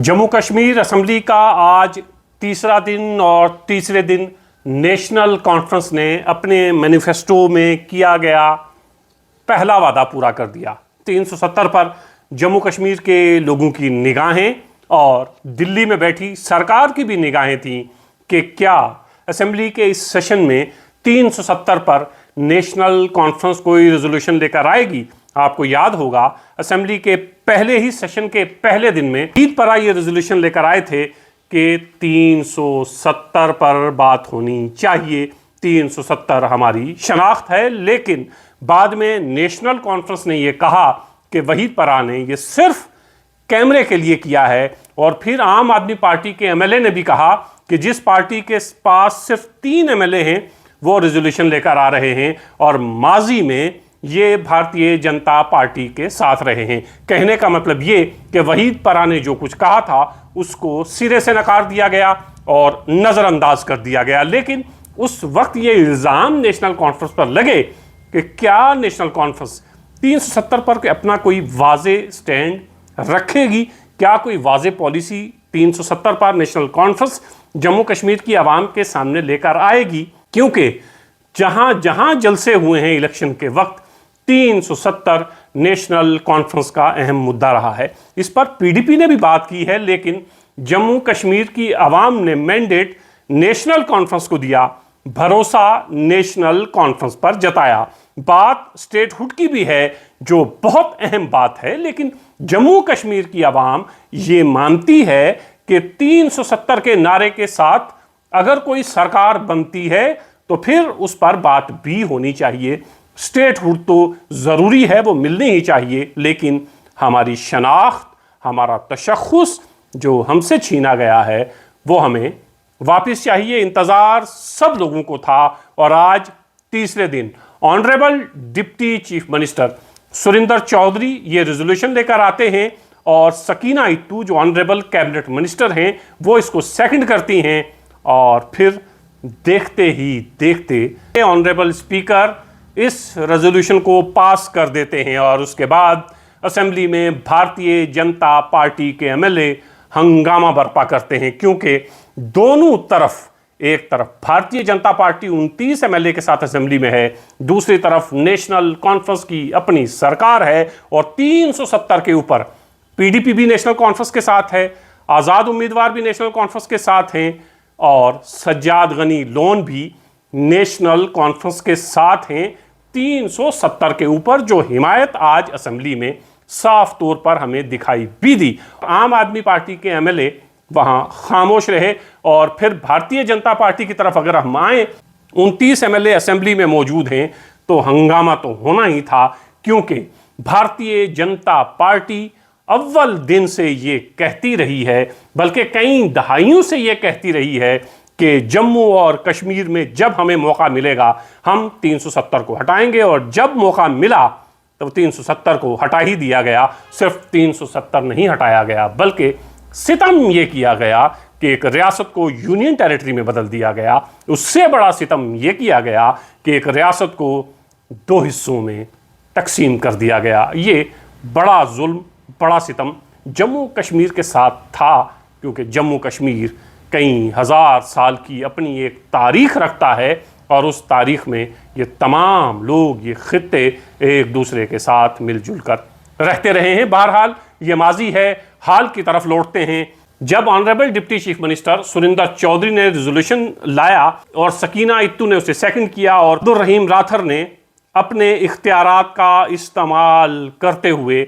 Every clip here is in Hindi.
जम्मू कश्मीर असेंबली का आज तीसरा दिन और तीसरे दिन नेशनल कॉन्फ्रेंस ने अपने मैनिफेस्टो में किया गया पहला वादा पूरा कर दिया। 370 पर जम्मू कश्मीर के लोगों की निगाहें और दिल्ली में बैठी सरकार की भी निगाहें थीं कि क्या असेंबली के इस सेशन में 370 पर नेशनल कॉन्फ्रेंस कोई रेजोल्यूशन लेकर आएगी। आपको याद होगा असेंबली के पहले ही सेशन के पहले दिन में ईद पर ये रेजोल्यूशन लेकर आए थे कि 370 पर बात होनी चाहिए। 370 हमारी शनाख्त है, लेकिन बाद में नेशनल कॉन्फ्रेंस ने यह कहा कि वहीद परा ने यह सिर्फ कैमरे के लिए किया है। और फिर आम आदमी पार्टी के एमएलए ने भी कहा कि जिस पार्टी के पास सिर्फ 3 एमएलए हैं वो रेजोल्यूशन लेकर आ रहे हैं और माजी में ये भारतीय जनता पार्टी के साथ रहे हैं। कहने का मतलब ये कि वहीद परा ने जो कुछ कहा था उसको सिरे से नकार दिया गया और नज़रअंदाज कर दिया गया। लेकिन उस वक्त ये इल्ज़ाम नेशनल कॉन्फ्रेंस पर लगे कि क्या नेशनल कॉन्फ्रेंस 370 पर अपना कोई वाज़े स्टैंड रखेगी, क्या कोई वाज़े पॉलिसी 370 पर नेशनल कॉन्फ्रेंस जम्मू कश्मीर की आवाम के सामने लेकर आएगी। क्योंकि जहां जहां जलसे हुए हैं इलेक्शन के वक्त 370 नेशनल कॉन्फ्रेंस का अहम मुद्दा रहा है। इस पर पीडीपी ने भी बात की है, लेकिन जम्मू कश्मीर की आवाम ने मैंडेट नेशनल कॉन्फ्रेंस को दिया, भरोसा नेशनल कॉन्फ्रेंस पर जताया। बात स्टेटहुड की भी है जो बहुत अहम बात है, लेकिन जम्मू कश्मीर की आवाम ये मानती है कि 370 के नारे के साथ अगर कोई सरकार बनती है तो फिर उस पर बात भी होनी चाहिए। स्टेटहुड तो ज़रूरी है, वो मिलनी ही चाहिए, लेकिन हमारी शनाख्त, हमारा तशख़्ख़ुस जो हमसे छीना गया है वो हमें वापस चाहिए। इंतज़ार सब लोगों को था और आज तीसरे दिन honourable deputy chief minister Surinder Choudhary ये रेजोल्यूशन लेकर आते हैं और सकीना इत्तू जो ऑनरेबल कैबिनेट मिनिस्टर हैं वो इसको सेकंड करती हैं और फिर देखते ही देखते ऑनरेबल स्पीकर इस रेजोल्यूशन को पास कर देते हैं और उसके बाद असेंबली में भारतीय जनता पार्टी के एमएलए हंगामा बर्पा करते हैं। क्योंकि दोनों तरफ, एक तरफ भारतीय जनता पार्टी 29 एमएलए के साथ असेंबली में है, दूसरी तरफ नेशनल कॉन्फ्रेंस की अपनी सरकार है और 370 के ऊपर पीडीपी भी नेशनल कॉन्फ्रेंस के साथ है, आज़ाद उम्मीदवार भी नेशनल कॉन्फ्रेंस के साथ हैं और सज्जाद गनी लोन भी नेशनल कॉन्फ्रेंस के साथ हैं। 370 के ऊपर जो हिमायत आज असेंबली में साफ तौर पर हमें दिखाई भी दी। आम आदमी पार्टी के एमएलए वहां खामोश रहे और फिर भारतीय जनता पार्टी की तरफ अगर हम आए, 29 एमएलए असेंबली में मौजूद हैं तो हंगामा तो होना ही था। क्योंकि भारतीय जनता पार्टी अव्वल दिन से ये कहती रही है, बल्कि कई दहाइयों से ये कहती रही है कि जम्मू और कश्मीर में जब हमें मौका मिलेगा हम 370 को हटाएंगे, और जब मौका मिला तो 370 को हटा ही दिया गया। सिर्फ 370 नहीं हटाया गया, बल्कि सितम ये किया गया कि एक रियासत को यूनियन टेरिटरी में बदल दिया गया। उससे बड़ा सितम ये किया गया कि एक रियासत को 2 हिस्सों में तकसीम कर दिया गया। ये बड़ा जुल्म, बड़ा सितम जम्मू कश्मीर के साथ था, क्योंकि जम्मू कश्मीर कई हज़ार साल की अपनी एक तारीख़ रखता है और उस तारीख़ में ये तमाम लोग, ये खित्ते एक दूसरे के साथ मिलजुल कर रहते रहे हैं। बहरहाल ये माजी है, हाल की तरफ लौटते हैं। जब honourable deputy chief minister Surinder Choudhary ने रेजोल्यूशन लाया और सकीना इत्तू ने उसे सेकंड किया और अब्दुल रहीम राथर ने अपने इख्तियारात का इस्तेमाल करते हुए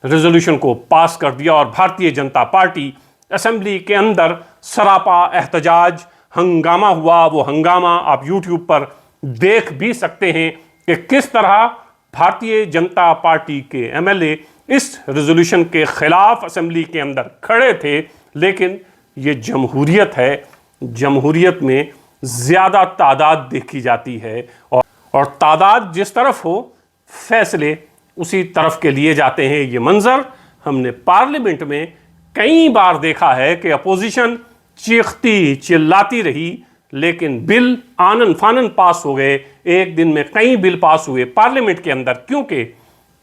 रेजोल्यूशन को पास कर दिया और भारतीय जनता पार्टी असेंबली के अंदर सरापा एहतजाज हंगामा हुआ। वो हंगामा आप यूट्यूब पर देख भी सकते हैं कि किस तरह भारतीय जनता पार्टी के एमएलए इस रेजोल्यूशन के खिलाफ असेंबली के अंदर खड़े थे। लेकिन ये जमहूरियत है, जमहूरियत में ज़्यादा तादाद देखी जाती है और तादाद जिस तरफ हो फैसले उसी तरफ के लिए जाते हैं। ये मंजर हमने पार्लियामेंट में कई बार देखा है कि अपोजिशन चीखती चिल्लाती रही, लेकिन बिल आनन फानन पास हो गए। एक दिन में कई बिल पास हुए पार्लियामेंट के अंदर, क्योंकि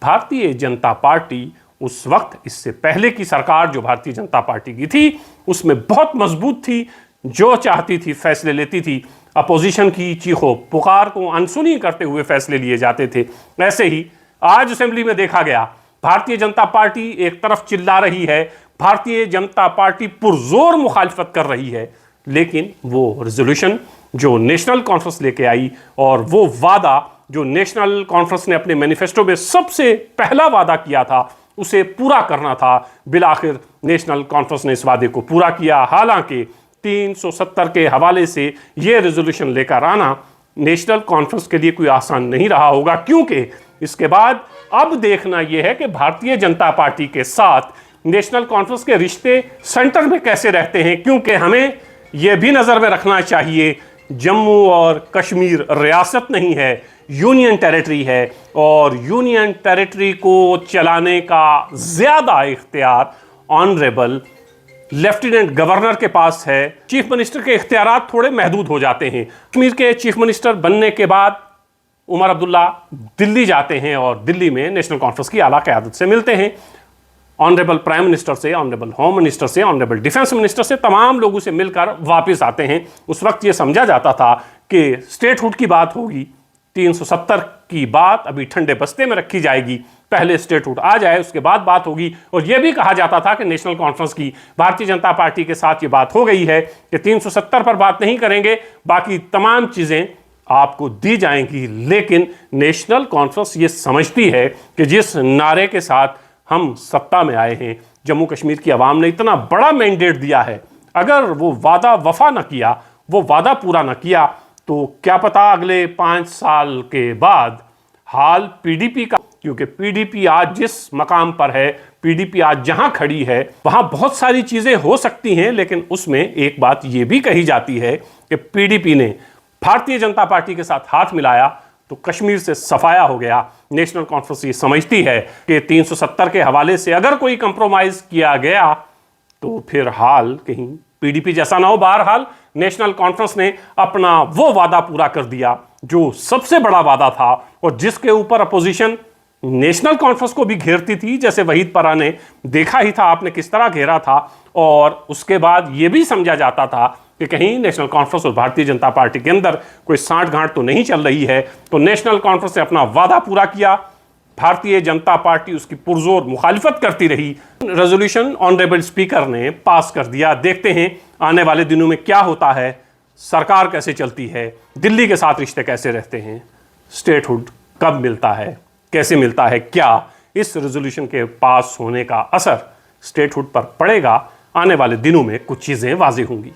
भारतीय जनता पार्टी उस वक्त इससे पहले की सरकार जो भारतीय जनता पार्टी की थी उसमें बहुत मजबूत थी, जो चाहती थी फैसले लेती थी, अपोजिशन की चीखों पुकार को अनसुनी करते हुए फैसले लिए जाते थे। ऐसे ही आज असेंबली में देखा गया, भारतीय जनता पार्टी एक तरफ चिल्ला रही है, भारतीय जनता पार्टी पुरजोर मुखालिफत कर रही है, लेकिन वो रेजोल्यूशन जो नेशनल कॉन्फ्रेंस लेके आई और वो वादा जो नेशनल कॉन्फ्रेंस ने अपने मैनिफेस्टो में सबसे पहला वादा किया था उसे पूरा करना था, बिलाखिर नेशनल कॉन्फ्रेंस ने इस वादे को पूरा किया। हालांकि 370 के हवाले से यह रेजोल्यूशन लेकर आना नेशनल कॉन्फ्रेंस के लिए कोई आसान नहीं रहा होगा, क्योंकि इसके बाद अब देखना यह है कि भारतीय जनता पार्टी के साथ नेशनल कॉन्फ्रेंस के रिश्ते सेंटर में कैसे रहते हैं, क्योंकि हमें यह भी नज़र में रखना चाहिए जम्मू और कश्मीर रियासत नहीं है, यूनियन टेरिटरी है, और यूनियन टेरिटरी को चलाने का ज़्यादा इख्तियार ऑनरेबल लेफ्टिनेंट गवर्नर के पास है। चीफ मिनिस्टर के इख्तियारात थोड़े महदूद हो जाते हैं। कश्मीर के चीफ मिनिस्टर बनने के बाद उमर अब्दुल्ला दिल्ली जाते हैं और दिल्ली में नेशनल कॉन्फ्रेंस की आला क़यादत से मिलते हैं। ऑनरेबल प्राइम मिनिस्टर से, ऑनरेबल होम मिनिस्टर से, ऑनरेबल डिफेंस मिनिस्टर से, तमाम लोगों से मिलकर वापस आते हैं। उस वक्त ये समझा जाता था कि स्टेटहुड की बात होगी, 370 की बात अभी ठंडे बस्ते में रखी जाएगी, पहले स्टेटहुड आ जाए उसके बाद बात होगी। और यह भी कहा जाता था कि नेशनल कॉन्फ्रेंस की भारतीय जनता पार्टी के साथ ये बात हो गई है कि 370 पर बात नहीं करेंगे, बाकी तमाम चीज़ें आपको दी जाएंगी। लेकिन नेशनल कॉन्फ्रेंस ये समझती है कि जिस नारे के साथ हम सत्ता में आए हैं, जम्मू कश्मीर की आवाम ने इतना बड़ा मैंडेट दिया है, अगर वो वादा वफा न किया, वो वादा पूरा न किया, तो क्या पता अगले 5 साल के बाद हाल पीडीपी का, क्योंकि पीडीपी आज जिस मकाम पर है, पीडीपी आज जहां खड़ी है, वहां बहुत सारी चीजें हो सकती हैं, लेकिन उसमें एक बात यह भी कही जाती है कि पीडीपी ने भारतीय जनता पार्टी के साथ हाथ मिलाया तो कश्मीर से सफाया हो गया। नेशनल कॉन्फ्रेंस ये समझती है कि 370 के हवाले से अगर कोई कंप्रोमाइज किया गया तो फिर हाल कहीं पीडीपी जैसा ना हो। बहरहाल नेशनल कॉन्फ्रेंस ने अपना वो वादा पूरा कर दिया जो सबसे बड़ा वादा था और जिसके ऊपर अपोजिशन नेशनल कॉन्फ्रेंस को भी घेरती थी, जैसे वहीद परा ने देखा ही था आपने किस तरह घेरा था। और उसके बाद यह भी समझा जाता था कि कहीं नेशनल कॉन्फ्रेंस और भारतीय जनता पार्टी के अंदर कोई सांठ-गांठ तो नहीं चल रही है। तो नेशनल कॉन्फ्रेंस ने अपना वादा पूरा किया, भारतीय जनता पार्टी उसकी पुरजोर मुखालिफत करती रही। रेजोल्यूशन ऑनरेबल स्पीकर ने पास कर दिया। देखते हैं आने वाले दिनों में क्या होता है, सरकार कैसे चलती है, दिल्ली के साथ रिश्ते कैसे रहते हैं, स्टेटहुड कब मिलता है, कैसे मिलता है, क्या इस रेजोल्यूशन के पास होने का असर स्टेटहुड पर पड़ेगा। आने वाले दिनों में कुछ चीज़ें वाज़ेह होंगी।